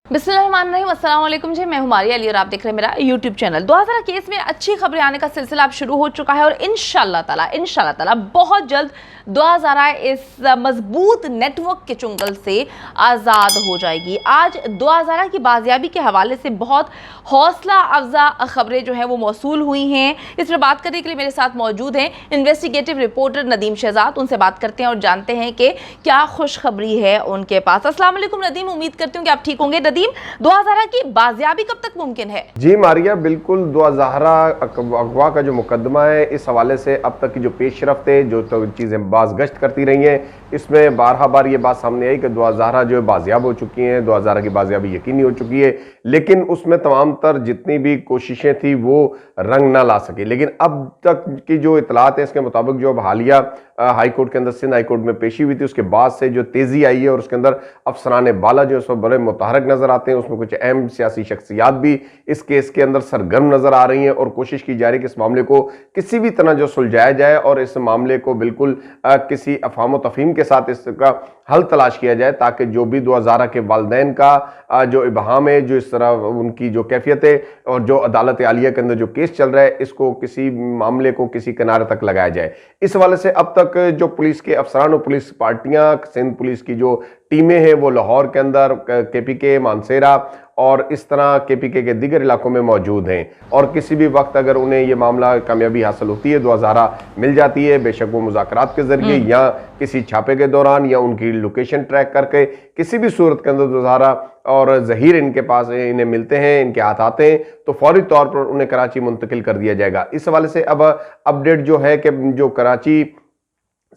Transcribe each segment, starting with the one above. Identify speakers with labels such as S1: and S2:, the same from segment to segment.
S1: बिस्मिल्लाहिर्रहमानिर्रहीम, अस्सलाम वालेकुम जी। मैं हूं मारिया अली और आप देख रहे हैं मेरा यूट्यूब चैनल। 2000 केस में अच्छी खबरें आने का सिलसिला अब शुरू हो चुका है और इंशाअल्लाह ताला बहुत जल्द 2000 इस मजबूत नेटवर्क के चुंगल से आज़ाद हो जाएगी। आज 2000 की बाजियाबी के हवाले से बहुत हौसला अफजा खबरें जो हैं वो मौसूल हुई हैं। इस पर बात करने के लिए मेरे साथ मौजूद हैं इन्वेस्टिगेटिव रिपोर्टर नदीम शहजाद। उनसे बात करते हैं और जानते हैं कि क्या खुशखबरी है उनके पास। अस्सलाम वालेकुम नदीम, उम्मीद करती हूँ कि आप ठीक होंगे। नदीम, 2000 की बाजियाबी कब तक मुमकिन है?
S2: जी मारिया, बिल्कुल 2000 अगवा का जो मुकदमा है, इस हवाले से अब तक की जो पेशरफ्त है, जो तो चीज़ें बाज़गश्त करती रही हैं, इसमें बारहा बार ये बात सामने आई कि 2000 जो है बाजियाब हो चुकी हैं, 2000 की बाजियाबी यकीनी हो चुकी है, लेकिन उसमें तमाम तर जितनी भी कोशिशें थी वो रंग ना ला सकी। लेकिन अब तक की जो इतलात है इसके मुताबिक जो अब हालिया हाई कोर्ट के अंदर, सिंध हाई कोर्ट में पेशी हुई थी, उसके बाद से जो तेज़ी आई है और उसके अंदर अफसरान बाला जो उस पर बड़े मुतहरक नजर आते हैं, उसमें कुछ अहम सियासी शख्सियात भी इस केस के अंदर सरगर्म नजर आ रही हैं और कोशिश की जा रही है कि इस मामले को किसी भी तरह जो सुलझाया जाए और इस मामले को बिल्कुल किसी अफाम तफहीम के साथ इसका हल तलाश किया जाए, ताकि जो भी 2000 के वालिदैन का जो इबहाम है, जो इस तरह उनकी जो कैफियत है और जो अदालत आलिया के अंदर जो केस चल रहा है, इसको किसी मामले को किसी किनारे तक लगाया जाए। इस हवाले से अब तक जो पुलिस के अफसरान और पुलिस पार्टियां, सिंध पुलिस की जो टीमें हैं वो लाहौर के अंदर, केपीके, मानसेरा और इस तरह केपीके के दीगर इलाकों में मौजूद हैं और किसी भी वक्त अगर उन्हें ये मामला कामयाबी हासिल होती है, 2000 मिल जाती है, बेशक वो मुज़ाकरात के जरिए या किसी छापे के दौरान या उनकी लोकेशन ट्रैक करके, किसी भी सूरत के अंदर 2000 और जहीर इनके पास इन्हें मिलते हैं, इनके हाथ आते हैं, तो फौरी तौर पर उन्हें कराची मुंतकिल कर दिया जाएगा। इस हवाले से अब अपडेट जो है कि जो कराची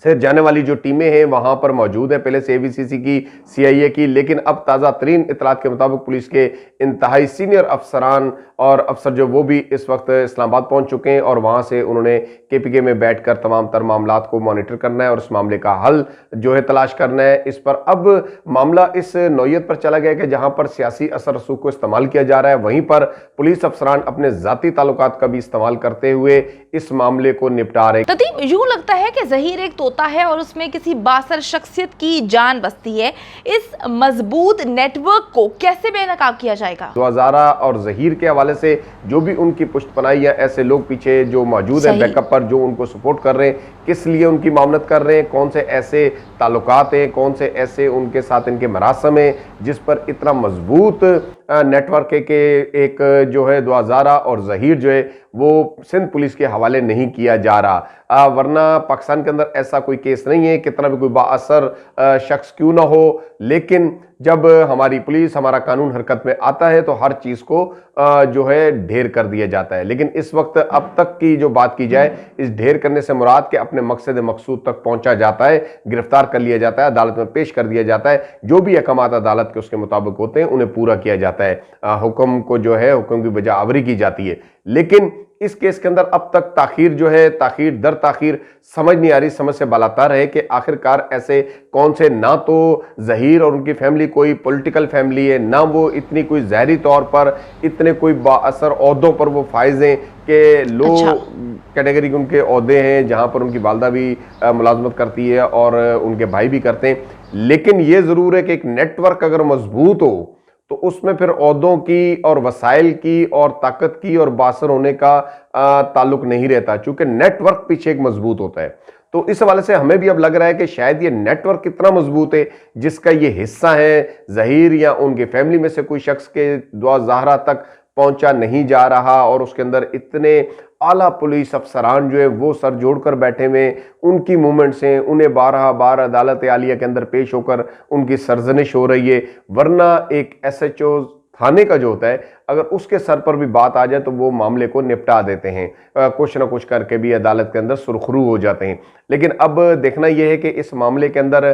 S2: से जाने वाली जो टीमें हैं वहां पर मौजूद है, पहले से एवीसीसी की, सीआईए की, लेकिन अब ताज़ा तरीन इतलात के मुताबिक पुलिस के इंतहाई सीनियर अफसरान और अफसर जो वो भी इस वक्त इस्लामाबाद पहुंच चुके हैं और वहां से उन्होंने केपीके में बैठकर तमाम तर मामलात को मॉनिटर करना है और इस मामले का हल जो है तलाश करना है। इस पर अब मामला इस नौयत पर चला गया कि जहां पर सियासी असर रसूख को इस्तेमाल किया जा रहा है, वहीं पर पुलिस अफसरान अपने जाती ताल्लुकात का भी इस्तेमाल करते हुए इस मामले को निपटा रहे।
S1: नदीम, यूं लगता है कि जहीर एक तोता है और उसमें किसी बासर शख्सियत की जान बसती है। इस मजबूत नेटवर्क को कैसे बेनकाब किया जाएगा?
S2: 2000 और जहीर के हवाले से जो भी उनकी पुष्टपनाही या ऐसे लोग पीछे जो मौजूद हैं बैकअप पर, जो उनको सपोर्ट कर रहे हैं, किस लिए उनकी मामलत कर रहे हैं, कौन से ऐसे ताल्लुकात हैं, कौन से ऐसे उनके साथ इनके मरासम हैं जिस पर इतना मजबूत नेटवर्क है कि एक जो है 2000 और जहीर जो है वो सिंध पुलिस के हवाले नहीं किया जा रहा। वरना पाकिस्तान के अंदर ऐसा कोई केस नहीं है, कितना भी कोई बाअसर शख्स क्यों ना हो, लेकिन जब हमारी पुलिस, हमारा कानून हरकत में आता है तो हर चीज़ को जो है ढेर कर दिया जाता है। लेकिन इस वक्त अब तक की जो बात की जाए, इस ढेर करने से मुराद के अपने मकसद मकसूद तक पहुंचा जाता है, गिरफ्तार कर लिया जाता है, अदालत में पेश कर दिया जाता है, जो भी अहकामात अदालत के उसके मुताबिक होते हैं उन्हें पूरा किया जाता है, हुक्म को जो है हुक्म की बजा आवरी की जाती है। लेकिन इस केस के अंदर अब तक ताखीर जो है, ताखीर दर ताखीर समझ नहीं आ रही, समझ से बालातर है कि आखिरकार ऐसे कौन से, ना तो जहीर और उनकी फैमिली कोई पॉलिटिकल फैमिली है, ना वो इतनी कोई ज़हरी तौर पर इतने कोई बाअसर ओहदों पर वो फाइज हैं कि लो कैटेगरी के उनके ओहदे हैं जहां पर उनकी वालदा भी मुलाजमत करती है और उनके भाई भी करते हैं। लेकिन ये ज़रूर है कि एक नेटवर्क अगर मजबूत हो तो उसमें फिर ओहदों की और वसाइल की और ताकत की और बासर होने का ताल्लुक नहीं रहता, चूंकि नेटवर्क पीछे एक मजबूत होता है। तो इस हवाले से हमें भी अब लग रहा है कि शायद ये नेटवर्क कितना मजबूत है जिसका ये हिस्सा है जहीर या उनके फैमिली में से कोई शख्स के 2000 तक पहुंचा नहीं जा रहा और उसके अंदर इतने आला पुलिस अफसरान जो है वो सर जोड़कर बैठे हुए, उनकी मूवमेंट्स हैं, उन्हें 12 बार अदालत आलिया के अंदर पेश होकर उनकी सरजनिश हो रही है। वरना एक एसएचओ थाने का जो होता है, अगर उसके सर पर भी बात आ जाए तो वो मामले को निपटा देते हैं, कुछ ना कुछ करके भी अदालत के अंदर सुरखरू हो जाते हैं। लेकिन अब देखना यह है कि इस मामले के अंदर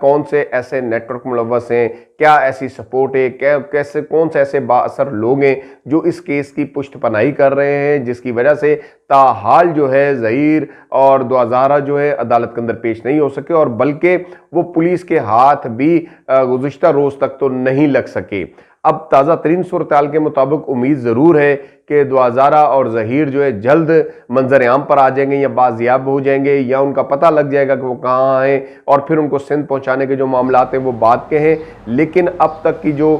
S2: कौन से ऐसे नेटवर्क मुलव्वस हैं, क्या ऐसी सपोर्ट है, क्या कैसे कौन से ऐसे बाअसर लोग हैं जो इस केस की पुष्टपनाही कर रहे हैं, जिसकी वजह से ताहाल जो है जहीर और 2000 जो है अदालत के अंदर पेश नहीं हो सके और बल्कि वो पुलिस के हाथ भी गुज़िश्ता रोज तक तो नहीं लग सके। अब ताज़ा तरीन सूरत-ए-हाल के मुताबिक उम्मीद ज़रूर है कि 2000 और जहीर जो है जल्द मंजर आम पर आ जाएंगे या बाजियाब हो जाएंगे या उनका पता लग जाएगा कि वो कहाँ हैं और फिर उनको सिंध पहुँचाने के जो मामलात हैं वो बात के हैं। लेकिन अब तक की जो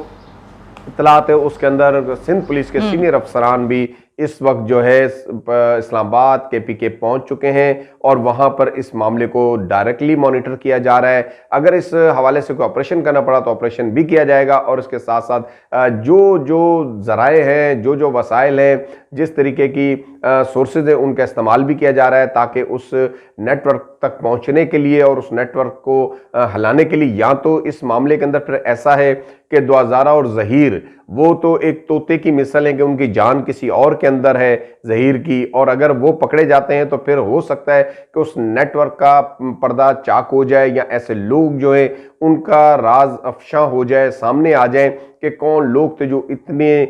S2: इतलात है उसके अंदर सिंध पुलिस के सीनियर अफसरान भी इस वक्त जो है इस्लामाबाद KPK पहुंच चुके हैं और वहां पर इस मामले को डायरेक्टली मॉनिटर किया जा रहा है। अगर इस हवाले से कोई ऑपरेशन करना पड़ा तो ऑपरेशन भी किया जाएगा और इसके साथ साथ जो जो जराए हैं, जो जो वसाइल हैं, जिस तरीके की सोर्सेज है उनका इस्तेमाल भी किया जा रहा है ताकि उस नेटवर्क तक पहुंचने के लिए और उस नेटवर्क को हिलाने के लिए, या तो इस मामले के अंदर फिर ऐसा है कि दुआज़ारा और जहीर वो तो एक तोते की मिसाल है कि उनकी जान किसी और के अंदर है जहीर की, और अगर वो पकड़े जाते हैं तो फिर हो सकता है कि उस नेटवर्क का पर्दा चाक हो जाए या ऐसे लोग जो है उनका राज अफशा हो जाए, सामने आ जाए कि कौन लोग थे जो इतने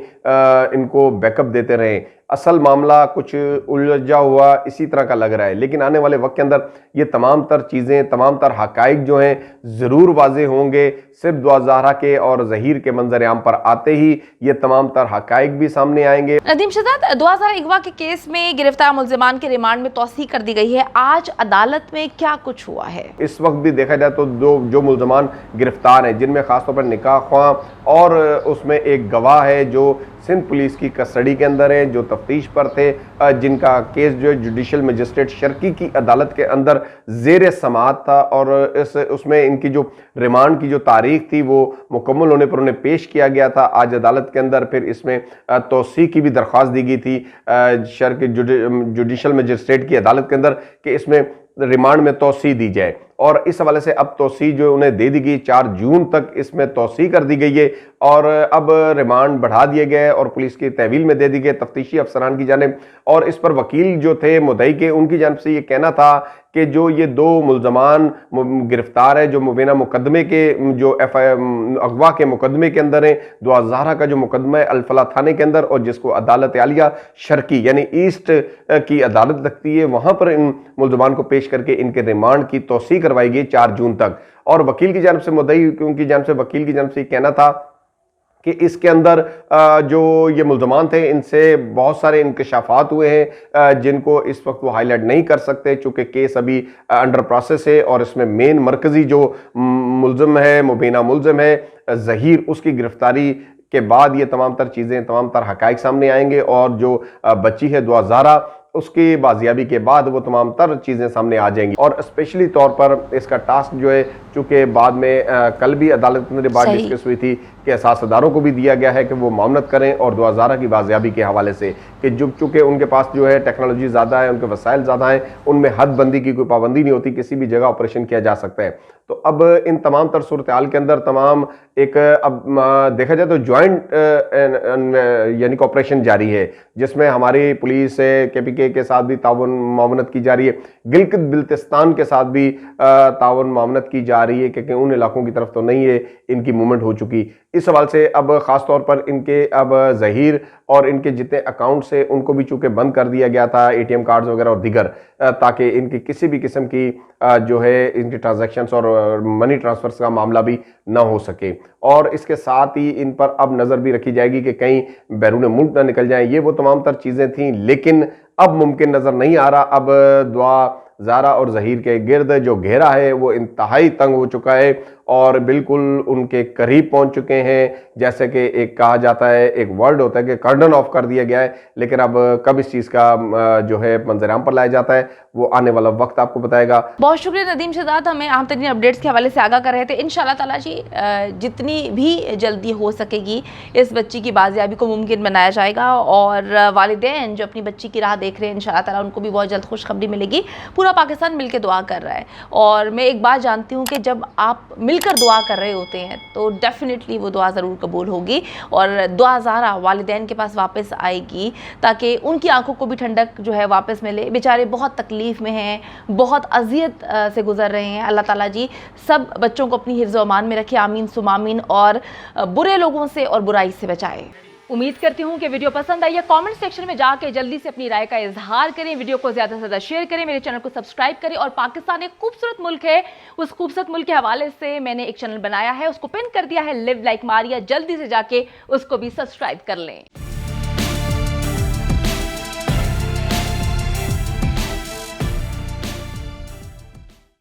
S2: इनको बैकअप देते रहे। असल मामला कुछ उलझा हुआ इसी तरह का लग रहा है, लेकिन आने वाले वक्त के अंदर ये तमाम तर चीज़ें, तमाम तर हकाइक जो हैं ज़रूर वाज़ेह होंगे। सिर्फ दुआज़ारा के और जहीर के मंजर आम पर आते ही ये तमाम तर हकाइक भी सामने आएंगे।
S1: नदीम शहजाद, दुआज़ारा अगवा के केस में गिरफ्तार मुल्ज़िमान के रिमांड में तौसीह कर दी गई है। आज अदालत में क्या कुछ हुआ है? इस
S2: वक्त भी देखा जाए तो जो मुल्ज़िमान गिरफ्तार हैं, जिनमें खासतौर पर निकाह ख्वां और उसमें एक गवाह है जो सिंध पुलिस की कस्टडी के अंदर है, जो तफ्तीश पर थे, जिनका केस जो है जुडिशल मजिस्ट्रेट शर्की की अदालत के अंदर ज़ेर समाअत था और उसमें इनकी जो रिमांड की जो तारीख थी वो मुकम्मल होने पर उन्हें पेश किया गया था आज अदालत के अंदर। फिर इसमें तौसीह की भी दरख्वास्त दी गई थी शर्की जुडिशल मजिस्ट्रेट की अदालत के अंदर कि इसमें रिमांड में तौसीह दी जाए, और इस हवाले से अब तौसीह जो उन्हें दे दी गई 4 जून तक इसमें तौसीह कर दी गई है और अब रिमांड बढ़ा दिए गए और पुलिस की तहवील में दे दी गई तफ्तीशी अफसरान की जानिब। और इस पर वकील जो थे मुद्दई के, उनकी जानिब से ये कहना था कि जो ये 2 मुल्ज़मान गिरफ्तार है जो मुबीना मुकदमे के जो अगवा के मुकदमे के अंदर है, दुआज़ारा का जो मुकदमा है अल-फलाह थाने के अंदर और जिसको अदालत आलिया शर्की यानी ईस्ट की अदालत लगती है, वहां पर इन मुल्ज़मान को पेश करके इनके रिमांड की तौसीह करवाई गई 4 जून तक। और वकील की जानिब से मुद्दई उनकी जानिब से वकील की जानिब से कहना था कि इसके अंदर जो ये मुल्ज़मान थे इनसे बहुत सारे इंकशाफात हुए हैं जिनको इस वक्त वो हाईलाइट नहीं कर सकते चूँकि केस अभी अंडर प्रोसेस है, और इसमें मेन मरकज़ी जो मुल्ज़िम है, मुबीना मुल्ज़िम है जहीर, उसकी गिरफ्तारी के बाद ये तमाम तर चीज़ें, तमाम तर हक़ाइक़ सामने आएंगे और जो बच्ची है दुआज़ारा उसकी बाजियाबी के बाद वो तमाम तर चीज़ें सामने आ जाएंगी। और स्पेशली तौर पर इसका टास्क जो है चूँकि बाद में कल भी अदालत में बात डिस्कस हुई थी कि असासदारों को भी दिया गया है कि वो मामनत करें और दुआज़ारा की बाजियाबी के हवाले से कि जो चूँकि उनके पास जो है टेक्नोलॉजी ज़्यादा है, उनके वसाइल ज़्यादा हैं, उनमें हद बंदी की कोई पाबंदी नहीं होती, किसी भी जगह ऑपरेशन किया जा सकता है। तो अब इन तमाम तर सूरत हाल के अंदर तमाम एक अब देखा जाए तो ज्वाइंट यानी कि ऑपरेशन जारी है जिसमें हमारी पुलिस KPK के साथ भी ताउन मामनत की जा रही है, गिलगित बिल्तिस्तान के साथ भी ताउन मामनत की जा रही है क्योंकि उन इलाकों की तरफ तो नहीं है इनकी मूवमेंट हो चुकी। इस सवाल से अब ख़ास तौर पर इनके अब जहीर और इनके जितने अकाउंट्स हैं उनको भी चूँकि बंद कर दिया गया था, ATM कार्ड्स वगैरह और दीगर, ताकि इनकी किसी भी किस्म की जो है इनकी ट्रांजैक्शंस और मनी ट्रांसफर्स का मामला भी ना हो सके। और इसके साथ ही इन पर अब नज़र भी रखी जाएगी कि कहीं बैरून मुल्क ना निकल जाएं। ये वो तमाम तर चीज़ें थीं, लेकिन अब मुमकिन नज़र नहीं आ रहा। अब दुआज़ारा और जहीर के गिर्द जो घेरा है वो इंतहाई तंग हो चुका है और बिल्कुल उनके करीब पहुंच चुके हैं। जैसे कि एक कहा जाता है, एक वर्ड होता है कि कर्डन ऑफ कर दिया गया है, लेकिन अब कब इस चीज़ का जो है मंजराम पर लाया जाता है वो आने वाला वक्त आपको बताएगा।
S1: बहुत शुक्रिया नदीम शहजाद, हमें अहम तरीन अपडेट्स के हवाले से आगाह कर रहे थे। इंशाल्लाह ताला जी जितनी भी जल्दी हो सकेगी इस बच्ची की बाजियाबी को मुमकिन बनाया जाएगा और वालिदैन जो अपनी बच्ची की राह देख रहे हैं इंशाल्लाह ताला उनको भी बहुत जल्द खुशखबरी मिलेगी। पूरा पाकिस्तान मिलकर दुआ कर रहा है और मैं एक बात जानती हूँ कि जब आप मिलकर दुआ कर रहे होते हैं तो डेफिनेटली वो दुआ ज़रूर कबूल होगी और दुआज़ारा वालिदैन के पास वापस आएगी ताकि उनकी आंखों को भी ठंडक जो है वापस मिले। बेचारे बहुत तकलीफ़ में हैं, बहुत अजियत से गुजर रहे हैं। अल्लाह ताला जी सब बच्चों को अपनी हिफ्ज़ व अमान में रखे, आमीन सुम आमीन, और बुरे लोगों से और बुराई से बचाए। उम्मीद करती हूँ कि वीडियो पसंद आई है। कमेंट सेक्शन में जाके जल्दी से अपनी राय का इजहार करें, वीडियो को ज़्यादा से ज़्यादा शेयर करें, मेरे चैनल को सब्सक्राइब करें। और पाकिस्तान एक खूबसूरत मुल्क है, उस खूबसूरत मुल्क के हवाले से मैंने एक चैनल बनाया है, उसको पिन कर दिया है, लिव लाइक मारिया, जल्दी से जाके उसको भी सब्सक्राइब कर लें।